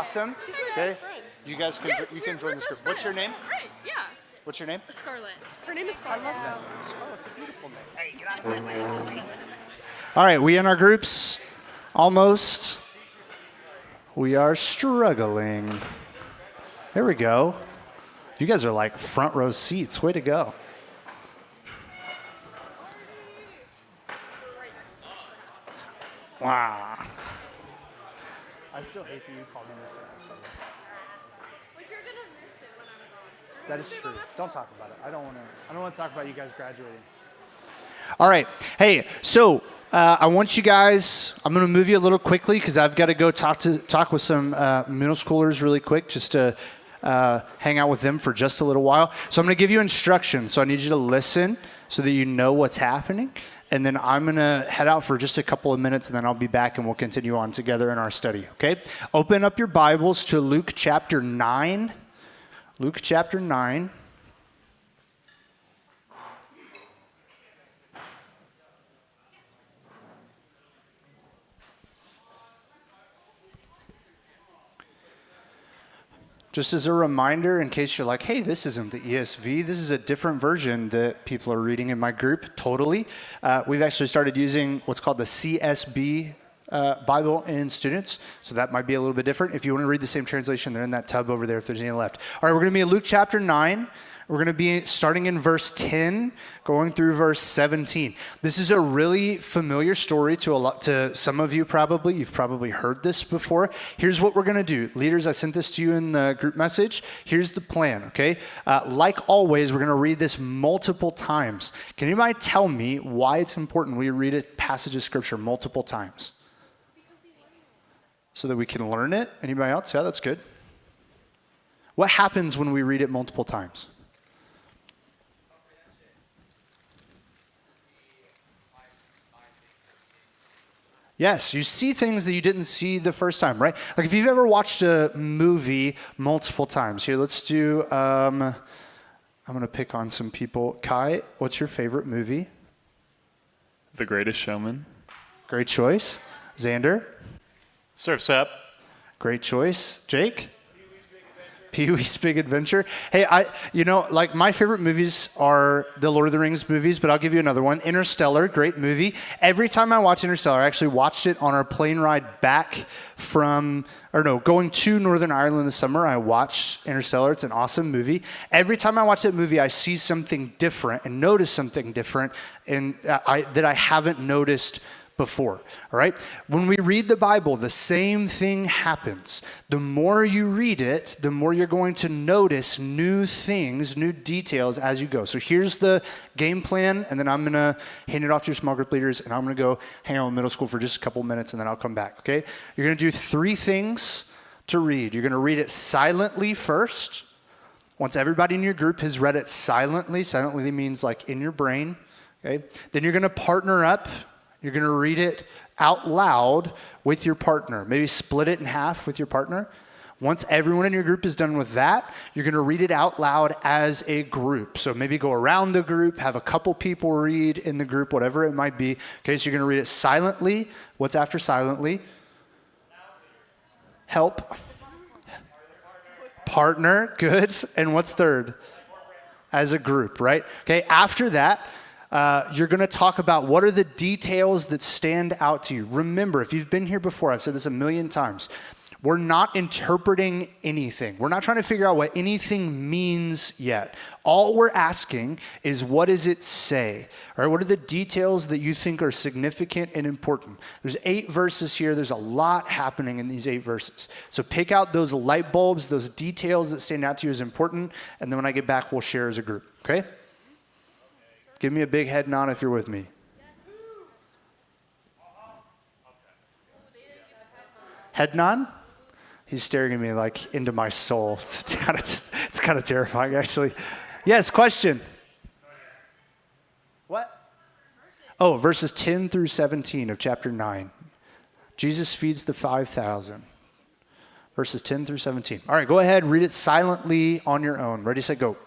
awesome. She's my Okay. best friend. You guys can you can join this group. What's your name? Right, yeah. What's your name? Scarlett. Her name is Scarlett. Scarlett's a beautiful name. Hey, get out of my way. All right, we in our groups? Almost. We are struggling. There we go. You guys are like front row seats. Way to go. Wow. I still hate that you called me Mr. Like you're gonna miss it when I'm gone. That is true. Don't talk about it. I don't want to talk about you guys graduating. All right. Hey, so I want you guys. I'm going to move you a little quickly because I've got to go talk with some middle schoolers really quick, just to hang out with them for just a little while. So I'm going to give you instructions. So I need you to listen so that you know what's happening. And then I'm going to head out for just a couple of minutes, and then I'll be back, and we'll continue on together in our study, okay? Open up your Bibles to Luke chapter 9. Luke chapter 9. Just as a reminder, in case you're like, hey, this isn't the ESV, this is a different version that people are reading in my group, totally. We've actually started using what's called the CSB Bible in students, so that might be a little bit different. If you want to read the same translation, they're in that tub over there if there's any left. All right, we're going to be in Luke chapter 9. We're going to be starting in verse 10, going through verse 17. This is a really familiar story to some of you probably. You've probably heard this before. Here's what we're going to do. Leaders, I sent this to you in the group message. Here's the plan, okay? Like always, we're going to read this multiple times. Can anybody tell me why it's important we read a passage of Scripture multiple times? So that we can learn it? Anybody else? Yeah, that's good. What happens when we read it multiple times? Yes, you see things that you didn't see the first time, right? Like if you've ever watched a movie multiple times. Here, let's do, I'm going to pick on some people. Kai, what's your favorite movie? The Greatest Showman. Great choice. Xander? Surf's Up. Great choice. Jake? Pee-wee's Big Adventure. Hey, like my favorite movies are the Lord of the Rings movies, but I'll give you another one. Interstellar, great movie. Every time I watch Interstellar, I actually watched it on our plane ride back going to Northern Ireland this summer. I watched Interstellar. It's an awesome movie. Every time I watch that movie, I see something different and notice something different that I haven't noticed before, all right? When we read the Bible, the same thing happens. The more you read it, the more you're going to notice new things, new details as you go. So here's the game plan, and then I'm going to hand it off to your small group leaders, and I'm going to go hang out with middle school for just a couple minutes, and then I'll come back, okay? You're going to do 3 things to read. You're going to read it silently first. Once everybody in your group has read it silently means like in your brain, okay? Then you're going to partner up. You're going to read it out loud with your partner. Maybe split it in half with your partner. Once everyone in your group is done with that, you're going to read it out loud as a group. So maybe go around the group, have a couple people read in the group, whatever it might be. Okay, so you're going to read it silently. What's after silently? Help. Partner, good. And what's third? As a group, right? Okay, after that, you're going to talk about what are the details that stand out to you. Remember, if you've been here before, I've said this a million times, we're not interpreting anything. We're not trying to figure out what anything means yet. All we're asking is, what does it say? All right, what are the details that you think are significant and important? There's 8 verses here. There's a lot happening in these 8 verses. So pick out those light bulbs, those details that stand out to you as important, and then when I get back, we'll share as a group, okay? Give me a big head nod if you're with me. Head nod? He's staring at me like into my soul. It's kind of terrifying, actually. Yes, question. What? Oh, verses 10 through 17 of chapter 9. Jesus feeds the 5,000. Verses 10 through 17. All right, go ahead, read it silently on your own. Ready, set, go.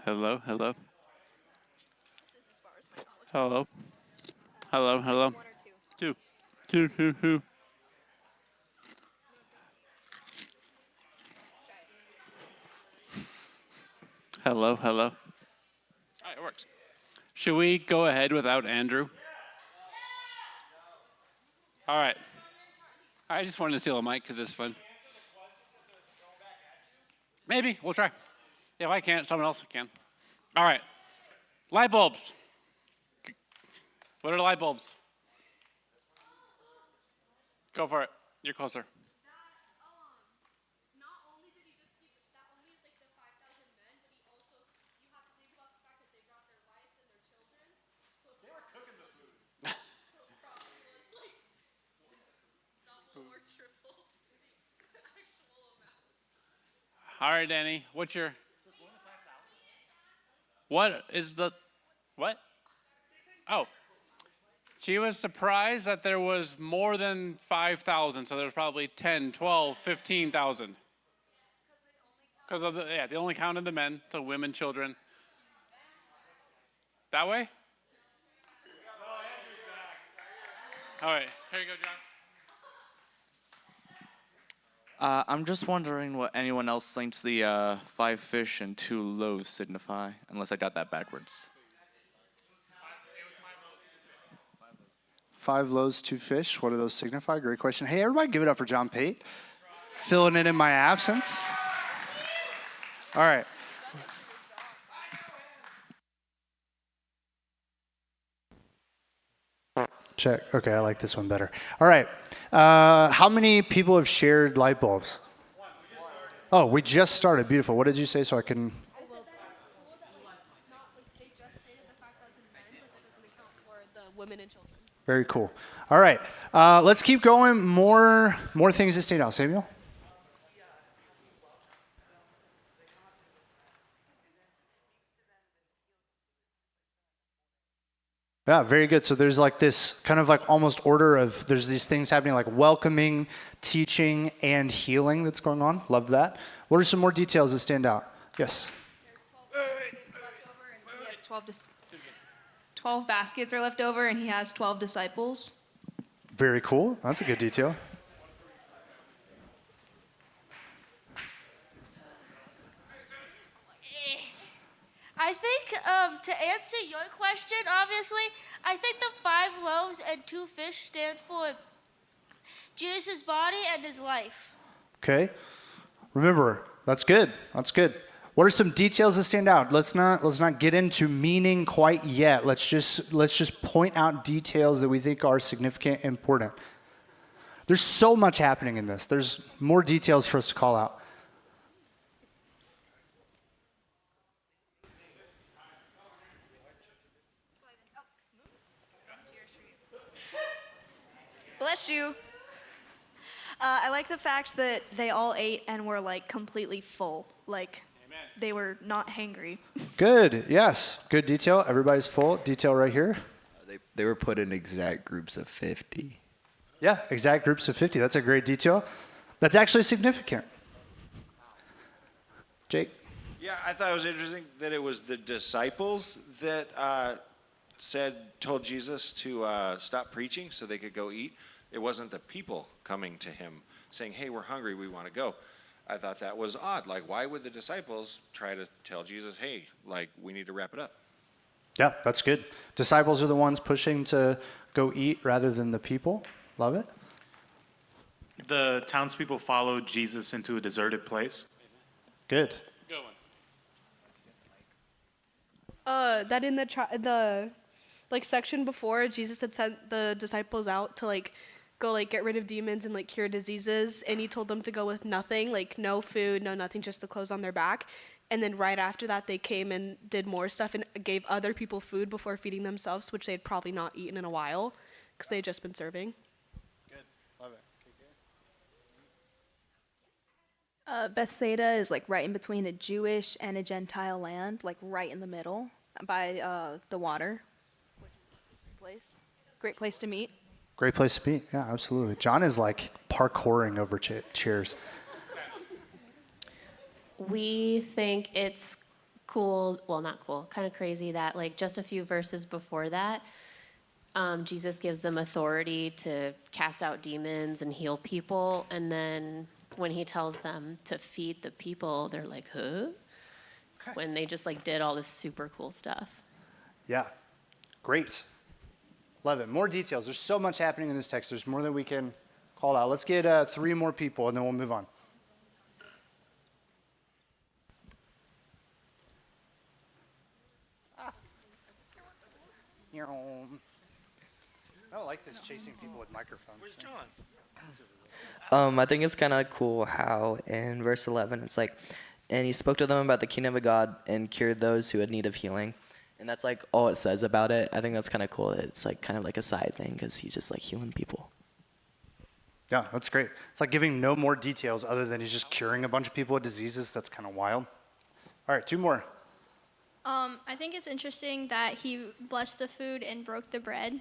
Hello, hello, This is as far as my knowledge. hello, hello, hello. One or two. Two. Hello, hello. All right, it works. Should we go ahead without Andrew? All right. I just wanted to steal a mic because it's fun. Maybe. We'll try. If I can't, someone else can. All right. Light bulbs. What are light bulbs? Go for it. You're closer. Not only did he just speak, that only is like the 5,000 men, but he also, you have to think about the fact that they brought their wives and their children. So they were cooking the food. So probably was like double or triple the actual amount. All right, Danny. What's your... What is the... What? Oh. She was surprised that there was more than 5,000, so there was probably 10, 12, 15,000. Because of they only counted the men, so women, children. That way? All right, here you go, John. I'm just wondering what anyone else thinks the 5 fish and 2 loaves signify, unless I got that backwards. 5 loaves, 2 fish. What do those signify? Great question. Hey, everybody, give it up for John Pate, filling it in my absence. All right. Check. Okay, I like this one better. All right. How many people have shared light bulbs? Oh, we just started. Beautiful. What did you say so I can... They just stated the 5,000 men, but that doesn't account for the women and children. Very cool. All right. Let's keep going. More things that stand out. Samuel? Yeah, very good. So there's like this kind of like almost order of, there's these things happening like welcoming, teaching, and healing that's going on. Love that. What are some more details that stand out? Yes. He has 12 baskets are left over, and he has 12 disciples. Very cool. That's a good detail. I think to answer your question, obviously, I think the 5 loaves and 2 fish stand for Jesus' body and his life. Okay. Remember, that's good. That's good. What are some details that stand out? Let's not get into meaning quite yet. Let's just point out details that we think are significant and important. There's so much happening in this. There's more details for us to call out. Bless you. I like the fact that they all ate and were like completely full. Like they were not hangry. Good. Yes. Good detail. Everybody's full. Detail right here. They were put in exact groups of 50. Yeah, exact groups of 50. That's a great detail. That's actually significant. Jake? Yeah, I thought it was interesting that it was the disciples that told Jesus to stop preaching so they could go eat. It wasn't the people coming to him saying, hey, we're hungry, we want to go. I thought that was odd. Like, why would the disciples try to tell Jesus, hey, like, we need to wrap it up? Yeah, that's good. Disciples are the ones pushing to go eat rather than the people. Love it. The townspeople followed Jesus into a deserted place. Good. Good one. That in the like section before, Jesus had sent the disciples out to like go like get rid of demons and like cure diseases, and he told them to go with nothing, like no food, no nothing, just the clothes on their back. And then right after that, they came and did more stuff and gave other people food before feeding themselves, which they had probably not eaten in a while because they had just been serving. Good. Love it. Bethsaida is like right in between a Jewish and a Gentile land, like right in the middle by the water. Great place to meet. Great place to be. Yeah, absolutely. John is like parkouring over chairs. We think it's cool, well, not cool, kind of crazy that, like, just a few verses before that, Jesus gives them authority to cast out demons and heal people. And then when he tells them to feed the people, they're like, huh? When they just, like, did all this super cool stuff. Yeah. Great. Love it. More details. There's so much happening in this text. There's more than we can call out. Let's get 3 more people, and then we'll move on. I don't like this chasing people with microphones. Where's I think it's kind of cool how in verse 11 it's like, and he spoke to them about the kingdom of God and cured those who had need of healing. And that's like all it says about it. I think that's kind of cool. That it's like kind of like a side thing because he's just like healing people. Yeah, that's great. It's like giving no more details other than he's just curing a bunch of people with diseases. That's kind of wild. All right, 2 more. I think it's interesting that he blessed the food and broke the bread.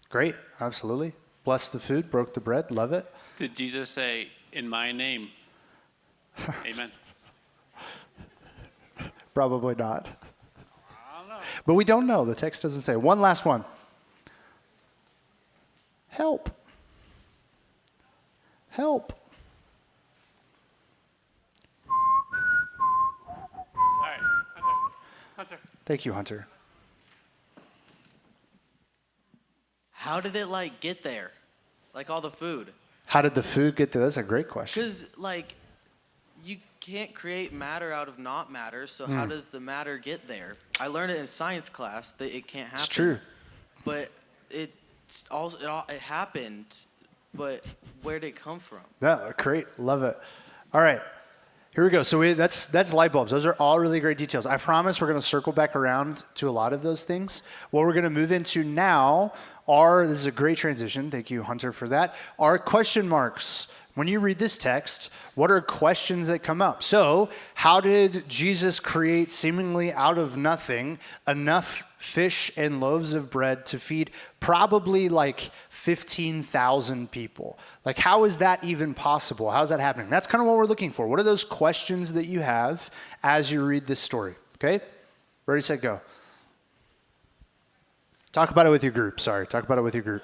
Great, absolutely. Blessed the food, broke the bread, love it. Did Jesus say, in my name? Amen. Probably not. I don't know. But we don't know. The text doesn't say. One last one. Help. Help. All right, Hunter. Thank you, Hunter. How did it like get there? Like all the food? How did the food get there? That's a great question. Because like you can't create matter out of not matter, so how does the matter get there? I learned it in science class that it can't happen. It's true. But it happened, but where did it come from? Yeah, great. Love it. All right. Here we go. So that's light bulbs. Those are all really great details. I promise we're going to circle back around to a lot of those things. What we're going to move into now this is a great transition. Thank you, Hunter, for that, are question marks. When you read this text, what are questions that come up? So, how did Jesus create seemingly out of nothing enough fish and loaves of bread to feed probably like 15,000 people? Like, how is that even possible? How is that happening? That's kind of what we're looking for. What are those questions that you have as you read this story? Okay? Ready, set, go. Talk about it with your group. Sorry, talk about it with your group.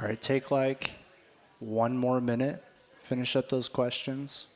All right, take like one more minute. Finish up those questions.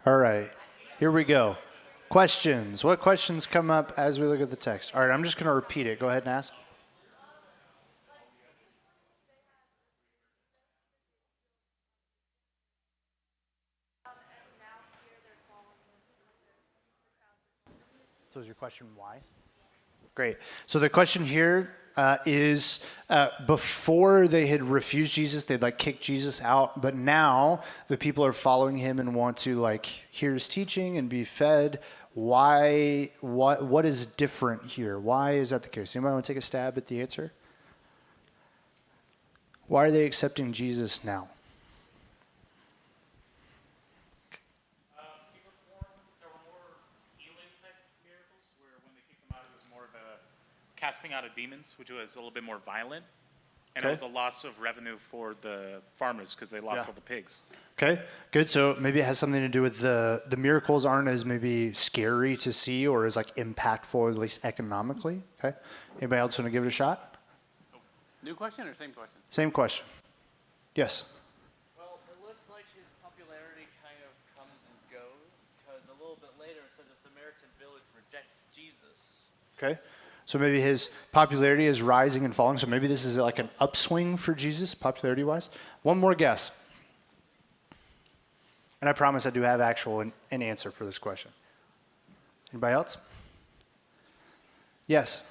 All right, here we go. Questions. What questions come up as we look at the text? All right, I'm just going to repeat it. Go ahead and ask. So is your question why? Great. So the question here is before they had refused Jesus, they'd like kicked Jesus out, but now the people are following him and want to like hear his teaching and be fed. Why? What is different here? Why is that the case? Anybody want to take a stab at the answer? Why are they accepting Jesus now? Casting out of demons, which was a little bit more violent, and Okay. it was a loss of revenue for the farmers because they lost all the pigs. Okay, good. So maybe it has something to do with the miracles aren't as maybe scary to see or as like impactful, at least economically. Okay. Anybody else want to give it a shot? New question or same question? Same question. Yes. Well, it looks like his popularity kind of comes and goes, because a little bit later it says a Samaritan village rejects Jesus. Okay. So maybe his popularity is rising and falling. So maybe this is like an upswing for Jesus, popularity-wise. One more guess. And I promise I do have an answer for this question. Anybody else? Yes.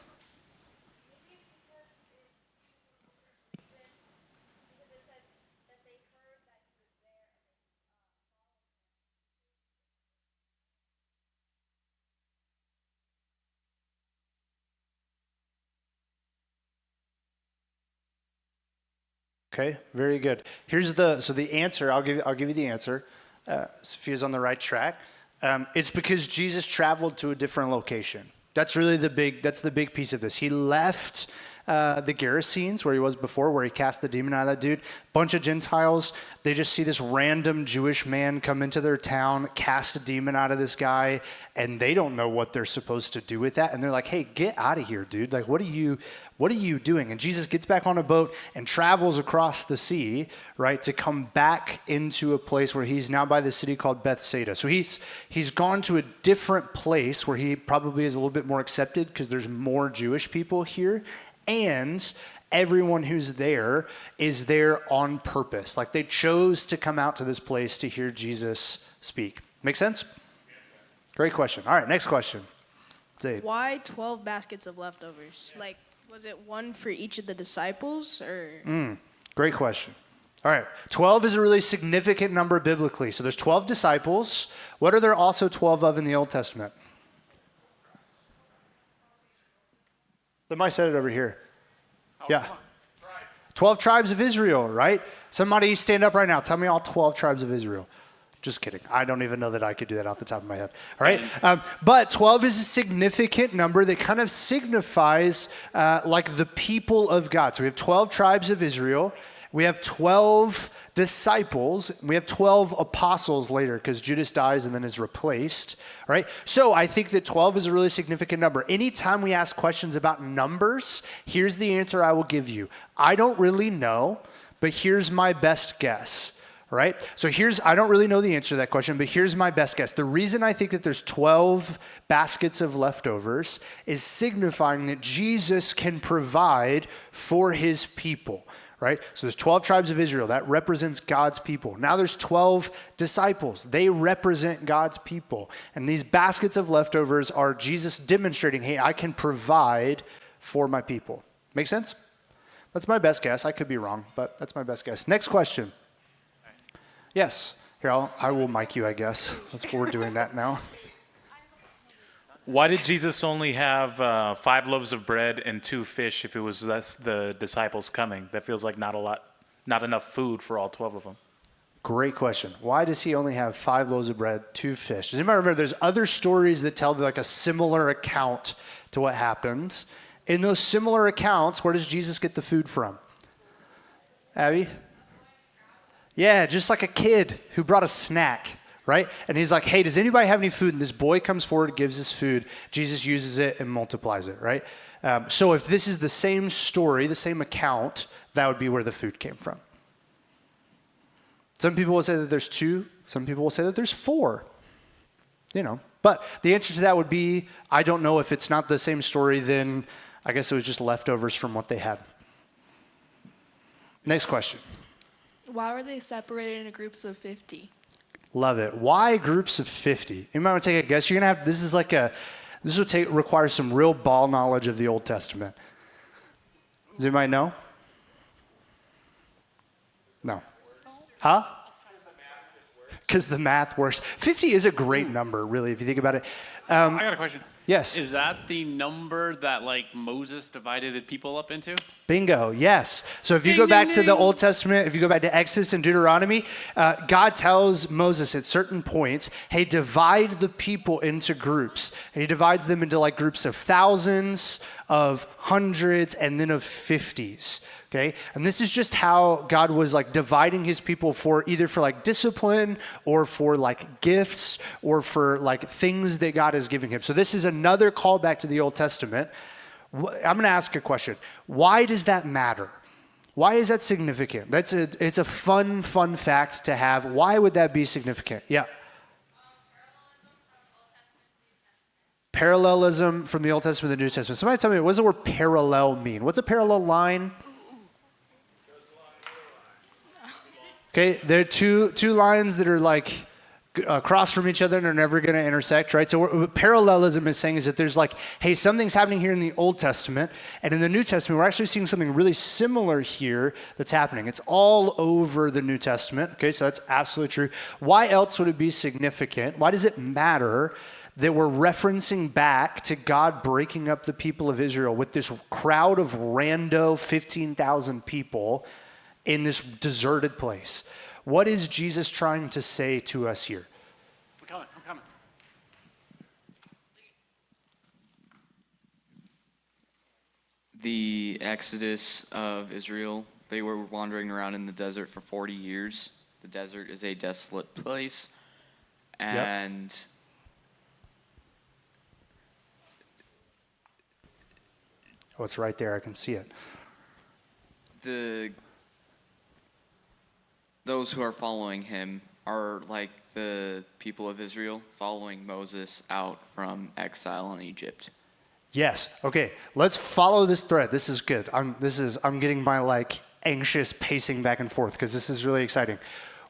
Okay, very good. Here's the answer. I'll give you the answer. Sophia's on the right track. It's because Jesus traveled to a different location. That's really the big piece of this. He left the Gerasenes, where he was before, where he cast the demon out of that dude. Bunch of Gentiles, they just see this random Jewish man come into their town, cast a demon out of this guy, and they don't know what they're supposed to do with that. And they're like, hey, get out of here, dude. Like, what are you doing? And Jesus gets back on a boat and travels across the sea, right, to come back into a place where he's now by the city called Bethsaida. So he's gone to a different place where he probably is a little bit more accepted because there's more Jewish people here. And everyone who's there is there on purpose. Like they chose to come out to this place to hear Jesus speak. Make sense? Great question. All right, next question. Zaid. Why 12 baskets of leftovers? Like, was it one for each of the disciples or? Great question. All right, 12 is a really significant number biblically. So there's 12 disciples. What are there also 12 of in the Old Testament? Somebody said it over here. Yeah. 12 tribes of Israel, right? Somebody stand up right now. Tell me all 12 tribes of Israel. Just kidding. I don't even know that I could do that off the top of my head. All right. But 12 is a significant number that kind of signifies like the people of God. So we have 12 tribes of Israel. We have 12 disciples. We have 12 apostles later because Judas dies and then is replaced. All right. So I think that 12 is a really significant number. Anytime we ask questions about numbers, here's the answer I will give you. I don't really know, but here's my best guess. All right? So I don't really know the answer to that question, but here's my best guess. The reason I think that there's 12 baskets of leftovers is signifying that Jesus can provide for his people, right? So there's 12 tribes of Israel. That represents God's people. Now there's 12 disciples. They represent God's people. And these baskets of leftovers are Jesus demonstrating, hey, I can provide for my people. Make sense? That's my best guess. I could be wrong, but that's my best guess. Next question. Yes. Here, I will mic you, I guess. That's what we're doing that now. Why did Jesus only have 5 loaves of bread and 2 fish if it was less the disciples coming? That feels like not enough food for all 12 of them. Great question. Why does he only have 5 loaves of bread, 2 fish? Does anybody remember there's other stories that tell like a similar account to what happened? In those similar accounts, where does Jesus get the food from? Abby? Yeah, just like a kid who brought a snack, right? And he's like, hey, does anybody have any food? And this boy comes forward, gives his food. Jesus uses it and multiplies it, right? So if this is the same story, the same account, that would be where the food came from. Some people will say that there's 2. Some people will say that there's 4. But the answer to that would be, I don't know. If it's not the same story, then I guess it was just leftovers from what they had. Next question. Why were they separated into groups of 50? Love it. Why groups of 50? Anybody want to take a guess? You're gonna have this would require some real ball knowledge of the Old Testament. Does anybody know? No. Huh? Because the math works. 50 is a great number, really, if you think about it. I got a question. Yes. Is that the number that Moses divided the people up into? Bingo, yes. So if you go back to the Old Testament, if you go back to Exodus and Deuteronomy, God tells Moses at certain points, hey, divide the people into groups. And he divides them into groups of thousands, of hundreds, and then of 50s. Okay? And this is just how God was dividing his people for either for discipline or for gifts or for things that God is giving him. So this is another callback to the Old Testament. I'm going to ask a question. Why does that matter? Why is that significant? It's a fun fact to have. Why would that be significant? Yeah. Parallelism from the Old Testament to the New Testament. Somebody tell me, what does the word parallel mean? What's a parallel line? Okay, there are two lines that are across from each other and are never going to intersect, right? So what parallelism is saying is that there's hey, something's happening here in the Old Testament, and in the New Testament, we're actually seeing something really similar here that's happening. It's all over the New Testament, okay? So that's absolutely true. Why else would it be significant? Why does it matter that we're referencing back to God breaking up the people of Israel with this crowd of rando 15,000 people in this deserted place? What is Jesus trying to say to us here? I'm coming. The exodus of Israel, they were wandering around in the desert for 40 years. The desert is a desolate place. And oh, it's right there. I can see it. Those who are following him are like the people of Israel following Moses out from exile in Egypt. Yes. Okay. Let's follow this thread. This is good. I'm getting my anxious pacing back and forth because this is really exciting.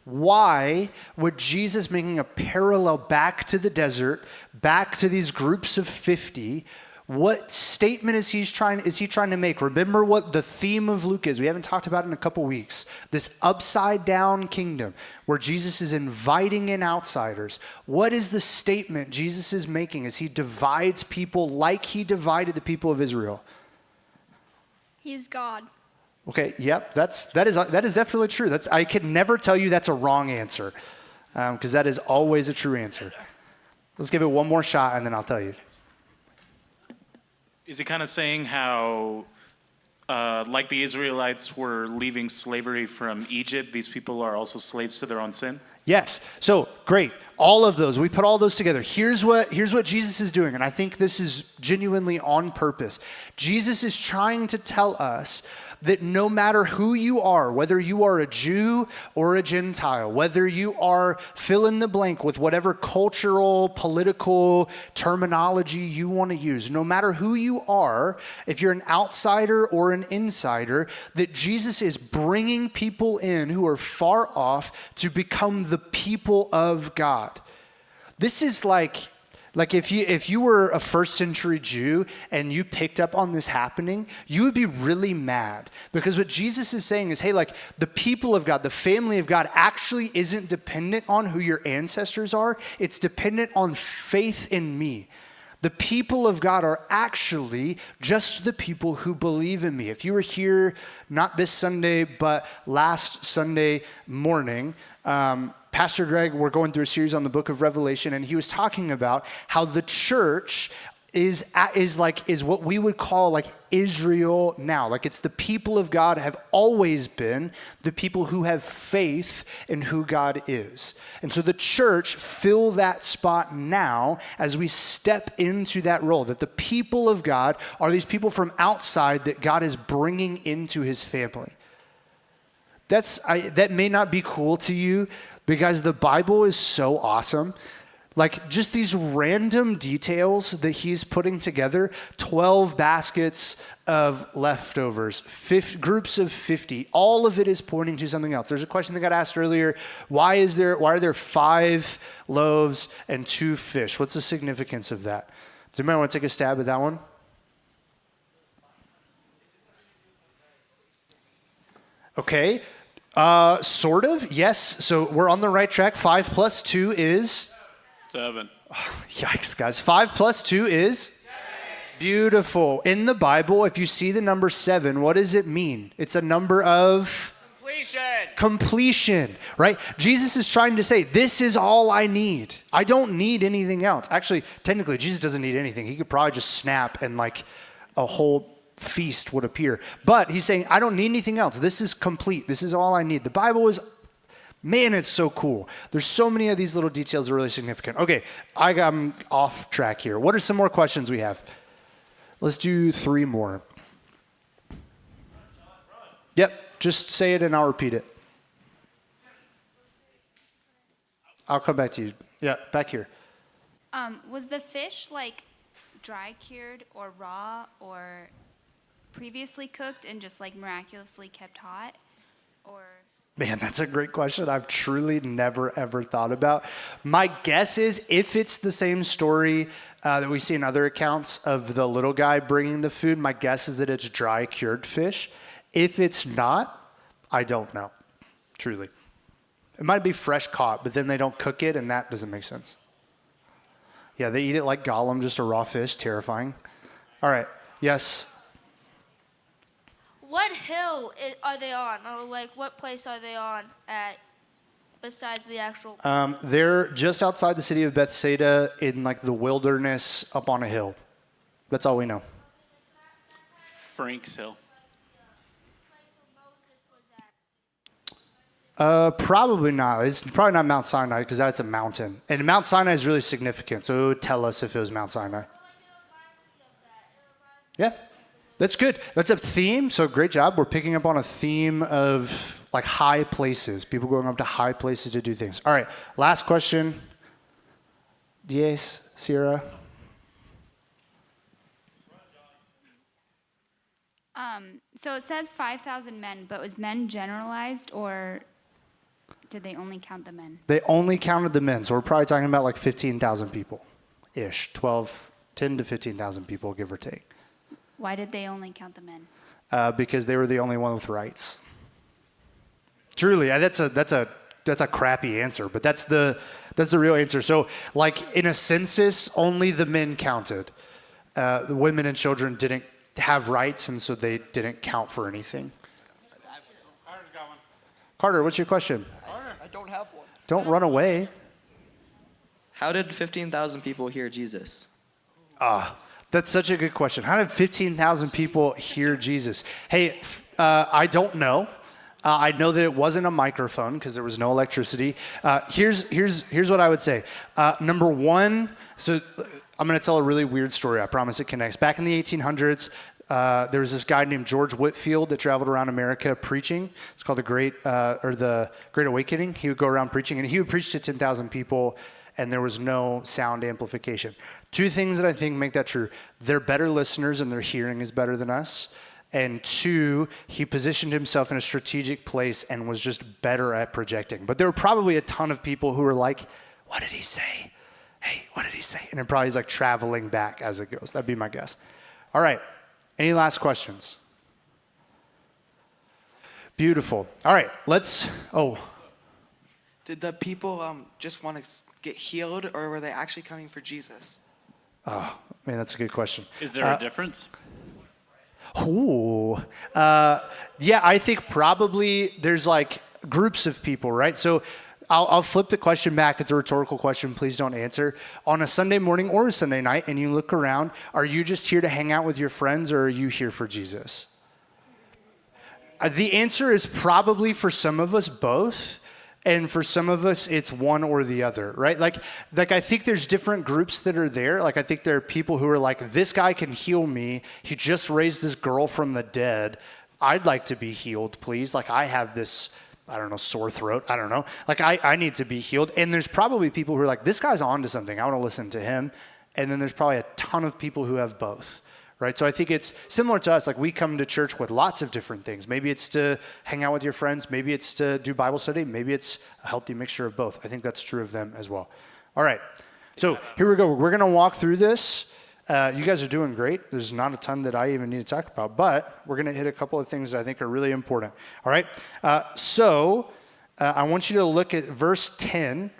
Why would Jesus making a parallel back to the desert, back to these groups of 50? What statement is he trying to make? Remember what the theme of Luke is. We haven't talked about it in a couple weeks. This upside down kingdom where Jesus is inviting in outsiders. What is the statement Jesus is making as he divides people like he divided the people of Israel? He's God. Okay, yep, that is definitely true. I could never tell you that's a wrong answer because that is always a true answer. Let's give it one more shot and then I'll tell you. Is he kind of saying how, like the Israelites were leaving slavery from Egypt, these people are also slaves to their own sin? Yes. So great. All of those. We put all those together. Here's what Jesus is doing, and I think this is genuinely on purpose. Jesus is trying to tell us that no matter who you are, whether you are a Jew or a Gentile, whether you are fill in the blank with whatever cultural, political terminology you want to use, no matter who you are, if you're an outsider or an insider, that Jesus is bringing people in who are far off to become the people of God. This is like if you were a first century Jew and you picked up on this happening, you would be really mad, because what Jesus is saying is, hey, like the people of God, the family of God actually isn't dependent on who your ancestors are. It's dependent on faith in me. The people of God are actually just the people who believe in me. If you were here, not this Sunday, but last Sunday morning, Pastor Greg, we're going through a series on the book of Revelation, and he was talking about how the church is what we would call like Israel now. Like it's the people of God have always been the people who have faith in who God is. And so the church fill that spot now as we step into that role, that the people of God are these people from outside that God is bringing into his family. That may not be cool to you, because the Bible is so awesome. Like just these random details that he's putting together, 12 baskets of leftovers, groups of 50, all of it is pointing to something else. There's a question that got asked earlier, why are there 5 loaves and 2 fish? What's the significance of that? Does anybody want to take a stab at that one? Okay. Sort of, yes. So we're on the right track. 5 plus 2 is? 7. Oh, yikes, guys. 5 plus 2 is? 7. Beautiful. In the Bible, if you see the number 7, what does it mean? It's a number of? Completion, right? Jesus is trying to say, this is all I need. I don't need anything else. Actually, technically, Jesus doesn't need anything. He could probably just snap and like a whole feast would appear. But he's saying, I don't need anything else. This is complete. This is all I need. The Bible is, man, it's so cool. There's so many of these little details that are really significant. Okay, I'm off track here. What are some more questions we have? Let's do 3 more. Yep, just say it and I'll repeat it. I'll come back to you. Yeah, back here. Was the fish like dry cured or raw or previously cooked and just like miraculously kept hot? Or Man, that's a great question. I've truly never, ever thought about. My guess is if it's the same story that we see in other accounts of the little guy bringing the food, my guess is that it's dry cured fish. If it's not, I don't know, truly. It might be fresh caught, but then they don't cook it, and that doesn't make sense. Yeah, they eat it like Gollum, just a raw fish, terrifying. All right, yes? What hill are they on? Or like, what place are they on at besides the actual? They're just outside the city of Bethsaida in like the wilderness up on a hill. That's all we know. Frank's Hill. Probably not. It's probably not Mount Sinai because that's a mountain. And Mount Sinai is really significant, so it would tell us if it was Mount Sinai. Yeah, that's good. That's a theme, so great job. We're picking up on a theme of like high places, people going up to high places to do things. All right, last question. Yes, Sierra? So it says 5,000 men, but was men generalized or did they only count the men? They only counted the men, so we're probably talking about like 15,000 people-ish, 10 to 15,000 people, give or take. Why did they only count the men? Because they were the only one with rights. Truly, that's a crappy answer, but that's the real answer. So, like in a census, only the men counted. The women and children didn't have rights, and so they didn't count for anything. Carter, what's your question? I don't have one. Don't run away. How did 15,000 people hear Jesus? That's such a good question. How did 15,000 people hear Jesus? Hey, I don't know. I know that it wasn't a microphone because there was no electricity. Here's what I would say. Number one, so I'm going to tell a really weird story. I promise it connects. Back in the 1800s, There was this guy named George Whitefield that traveled around America preaching. It's called the Great Awakening. He would go around preaching, and he would preach to 10,000 people, and there was no sound amplification. Two things that I think make that true. They're better listeners, and their hearing is better than us. And two, he positioned himself in a strategic place and was just better at projecting. But there were probably a ton of people who were like, what did he say? Hey, what did he say? And it probably is like traveling back as it goes. That'd be my guess. All right. Any last questions? Beautiful. All right. Did the people just want to get healed, or were they actually coming for Jesus? Oh, man, that's a good question. Is there a difference? Ooh. Yeah, I think probably there's like groups of people, right? So I'll flip the question back. It's a rhetorical question. Please don't answer. On a Sunday morning or a Sunday night, and you look around, are you just here to hang out with your friends, or are you here for Jesus? The answer is probably for some of us both. And for some of us, it's one or the other, right? Like I think there's different groups that are there. Like I think there are people who are like, this guy can heal me. He just raised this girl from the dead. I'd like to be healed, please. Like I have this, I don't know, sore throat. I don't know. Like I need to be healed. And there's probably people who are like, this guy's on to something. I want to listen to him. And then there's probably a ton of people who have both. Right? So I think it's similar to us. Like we come to church with lots of different things. Maybe it's to hang out with your friends. Maybe it's to do Bible study. Maybe it's a healthy mixture of both. I think that's true of them as well. All right. So here we go. We're going to walk through this. You guys are doing great. There's not a ton that I even need to talk about, but we're going to hit a couple of things that I think are really important. All right. I want you to look at verse 10.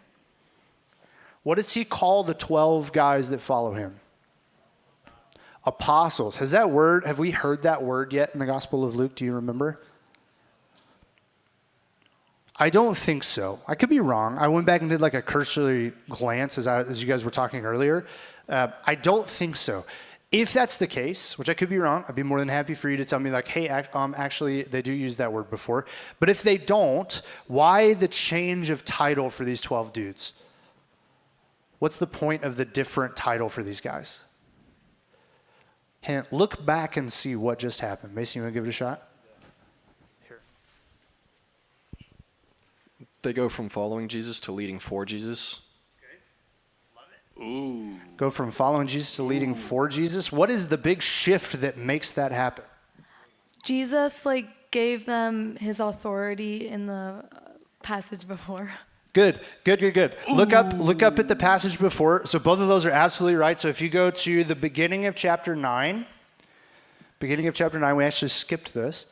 What does he call the 12 guys that follow him? Apostles. Have we heard that word yet in the Gospel of Luke? Do you remember? I don't think so. I could be wrong. I went back and did like a cursory glance as you guys were talking earlier. I don't think so. If that's the case, which I could be wrong, I'd be more than happy for you to tell me like, hey, actually, they do use that word before. But if they don't, why the change of title for these 12 dudes? What's the point of the different title for these guys? Hint, look back and see what just happened. Mason, you want to give it a shot? Here. They go from following Jesus to leading for Jesus. Ooh. Go from following Jesus to leading for Jesus. What is the big shift that makes that happen? Jesus gave them his authority in the passage before. Good. Look up at the passage before. So both of those are absolutely right. So if you go to the beginning of chapter 9, we actually skipped this.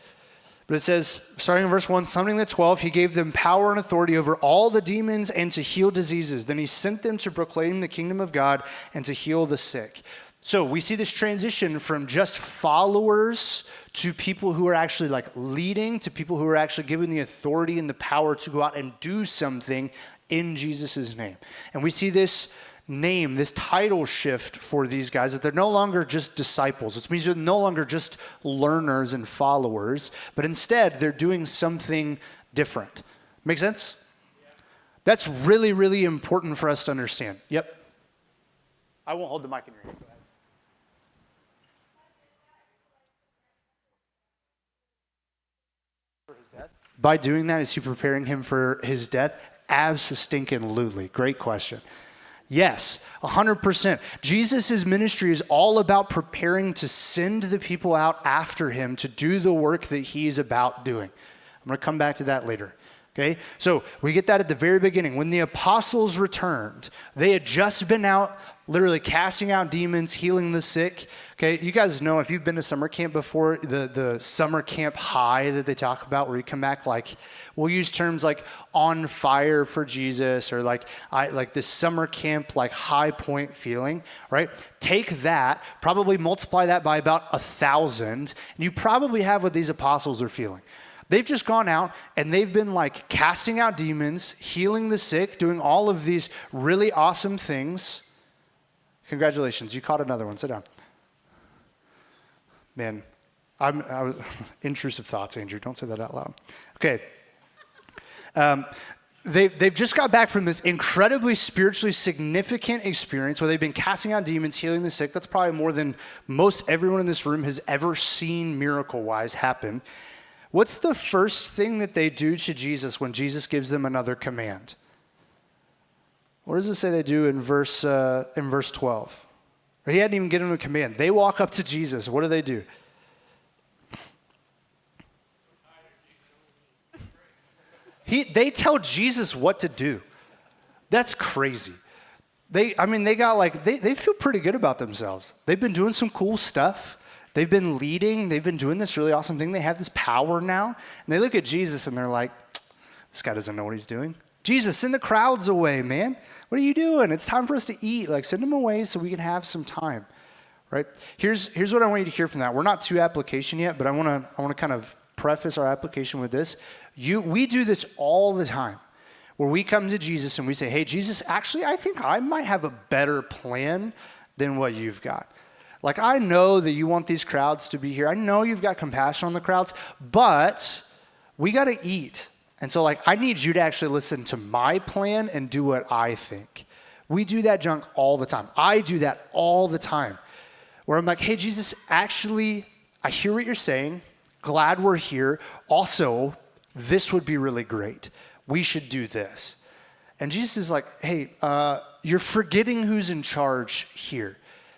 But it says, starting in verse 1, summoning the 12, he gave them power and authority over all the demons and to heal diseases. Then he sent them to proclaim the kingdom of God and to heal the sick. So we see this transition from just followers to people who are actually leading, to people who are actually given the authority and the power to go out and do something in Jesus' name. And we see this name, this title shift for these guys, that they're no longer just disciples, which means they're no longer just learners and followers, but instead they're doing something different. Make sense? That's really, really important for us to understand. Yep. I won't hold the mic in your hand. Go ahead. By doing that, is he preparing him for his death? Abso-stinking-lutely. Great question. Yes, 100%. Jesus' ministry is all about preparing to send the people out after him to do the work that he's about doing. I'm going to come back to that later. Okay, so we get that at the very beginning. When the apostles returned, they had just been out literally casting out demons, healing the sick. Okay, you guys know if you've been to summer camp before, the summer camp high that they talk about where you come back we'll use terms like on fire for Jesus or this summer camp high point feeling, right? Take that, probably multiply that by about 1,000, and you probably have what these apostles are feeling. They've just gone out and they've been casting out demons, healing the sick, doing all of these really awesome things. Congratulations, you caught another one. Sit down. Man, I was intrusive thoughts, Andrew. Don't say that out loud. Okay. they've just got back from this incredibly spiritually significant experience where they've been casting out demons, healing the sick. That's probably more than most everyone in this room has ever seen miracle-wise happen. What's the first thing that they do to Jesus when Jesus gives them another command? What does it say they do in verse 12? He hadn't even given them a command. They walk up to Jesus. What do? They tell Jesus what to do. That's crazy. They feel pretty good about themselves. They've been doing some cool stuff. They've been leading. They've been doing this really awesome thing. They have this power now. And they look at Jesus and they're like, this guy doesn't know what he's doing. Jesus, send the crowds away, man. What are you doing? It's time for us to eat. Like, send them away so we can have some time, right? Here's what I want you to hear from that. We're not to application yet, but I want to kind of preface our application with this. We do this all the time, where we come to Jesus and we say, hey, Jesus, actually, I think I might have a better plan than what you've got. Like, I know that you want these crowds to be here. I know you've got compassion on the crowds, but we got to eat. And so, like, I need you to actually listen to my plan and do what I think. We do that junk all the time. I do that all the time, where I'm like, hey, Jesus, actually, I hear what you're saying. Glad we're here. Also, this would be really great. We should do this. And Jesus is like, hey, you're forgetting who's in charge here.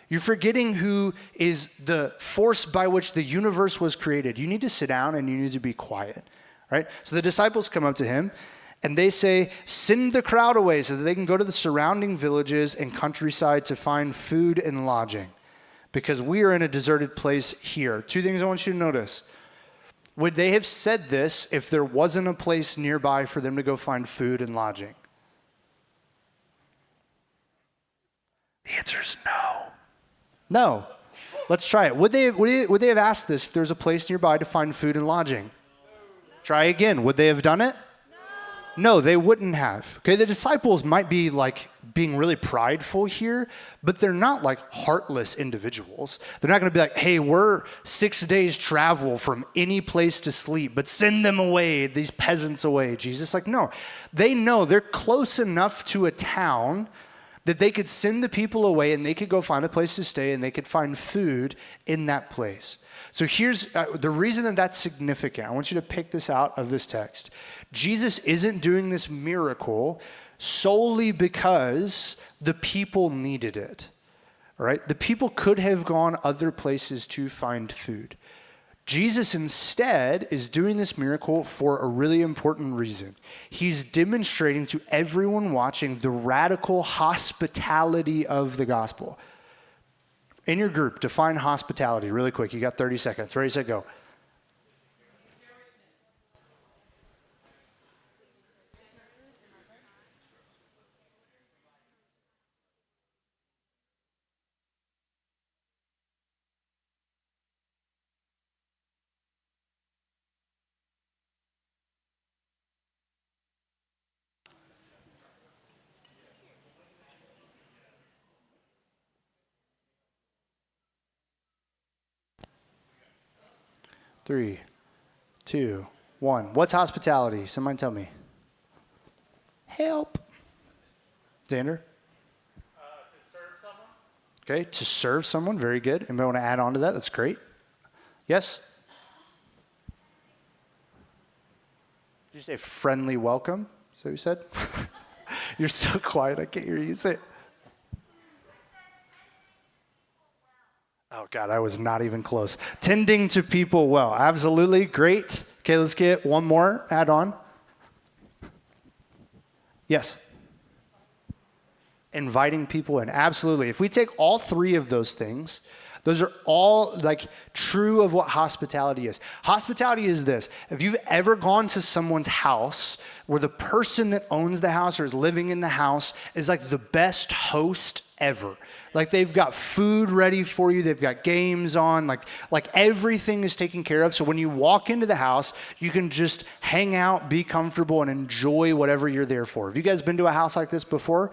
You're forgetting who is the force by which the universe was created. You need to sit down and you need to be quiet, right? So the disciples come up to him and they say, send the crowd away so that they can go to the surrounding villages and countryside to find food and lodging, because we are in a deserted place here. Two things I want you to notice. Would they have said this if there wasn't a place nearby for them to go find food and lodging? The answer is no. No. Let's try it. Would they have asked this if there's a place nearby to find food and lodging? Try again. Would they have done it? No, they wouldn't have. Okay, the disciples might be like being really prideful here, but they're not like heartless individuals. They're not going to be like, hey, we're 6 days travel from any place to sleep, but send them away, these peasants away, Jesus. Like, no, they know they're close enough to a town that they could send the people away and they could go find a place to stay and they could find food in that place. So here's the reason that that's significant. I want you to pick this out of this text. Jesus isn't doing this miracle solely because the people needed it, all right? The people could have gone other places to find food. Jesus instead is doing this miracle for a really important reason. He's demonstrating to everyone watching the radical hospitality of the gospel. In your group, define hospitality really quick. You got 30 seconds. Ready, set, go. Three, two, one. What's hospitality? Somebody tell me. Help. Xander? To serve someone. Okay, to serve someone. Very good. Anybody want to add on to that? That's great. Yes? Did you say friendly welcome? Is that what you said? You're so quiet. I can't hear you say it. Oh, God, I was not even close. Tending to people well. Absolutely. Great. Okay, let's get one more add on. Yes. Inviting people in. Absolutely. If we take all three of those things, those are all like true of what hospitality is. Hospitality is this. If you've ever gone to someone's house where the person that owns the house or is living in the house is like the best host ever. Like they've got food ready for you. They've got games on. Like everything is taken care of. So when you walk into the house, you can just hang out, be comfortable, and enjoy whatever you're there for. Have you guys been to a house like this before?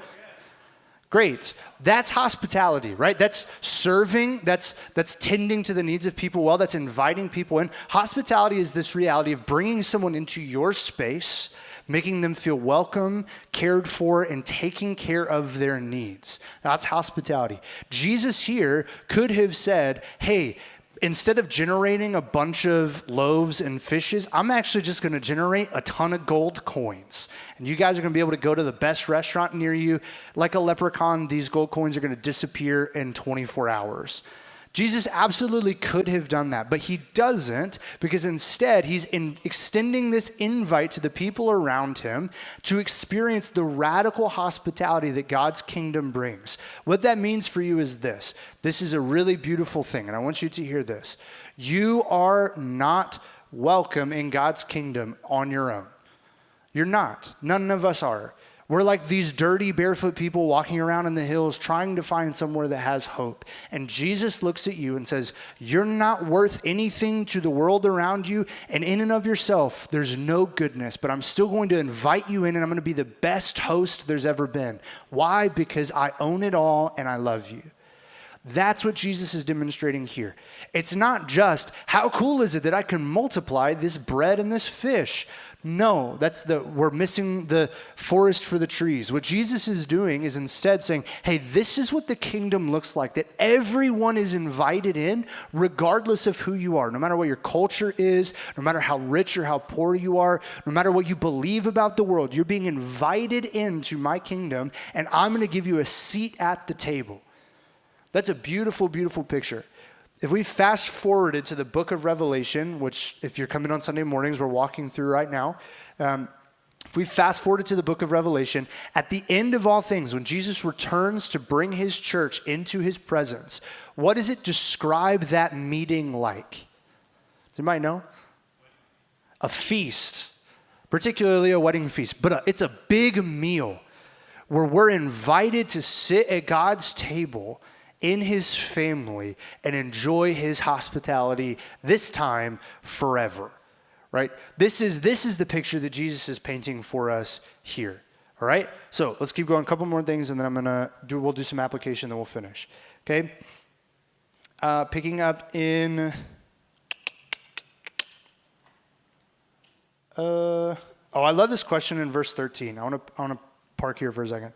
Great. That's hospitality, right? That's serving. That's tending to the needs of people well. That's inviting people in. Hospitality is this reality of bringing someone into your space, making them feel welcome, cared for, and taking care of their needs. That's hospitality. Jesus here could have said, hey, instead of generating a bunch of loaves and fishes, I'm actually just going to generate a ton of gold coins. And you guys are going to be able to go to the best restaurant near you. Like a leprechaun, these gold coins are going to disappear in 24 hours. Jesus absolutely could have done that, but he doesn't, because instead he's extending this invite to the people around him to experience the radical hospitality that God's kingdom brings. What that means for you is this. This is a really beautiful thing, and I want you to hear this. You are not welcome in God's kingdom on your own. You're not. None of us are. We're like these dirty, barefoot people walking around in the hills trying to find somewhere that has hope. And Jesus looks at you and says, you're not worth anything to the world around you, and in and of yourself, there's no goodness, but I'm still going to invite you in, and I'm going to be the best host there's ever been. Why? Because I own it all, and I love you. That's what Jesus is demonstrating here. It's not just, how cool is it that I can multiply this bread and this fish? No, we're missing the forest for the trees. What Jesus is doing is instead saying, hey, this is what the kingdom looks like, that everyone is invited in, regardless of who you are, no matter what your culture is, no matter how rich or how poor you are, no matter what you believe about the world, you're being invited into my kingdom, and I'm going to give you a seat at the table. That's a beautiful, beautiful picture. If we fast forwarded to the book of Revelation, which if you're coming on Sunday mornings, we're walking through right now. If we fast forwarded to the book of Revelation, at the end of all things, when Jesus returns to bring his church into his presence, what does it describe that meeting like? Does anybody know? A feast, particularly a wedding feast, but it's a big meal where we're invited to sit at God's table in his family and enjoy his hospitality, this time forever, right? This is the picture that Jesus is painting for us here, all right? So let's keep going, a couple more things, and then we'll do some application, then we'll finish, okay? Picking up in, I love this question in verse 13. I want to park here for a second.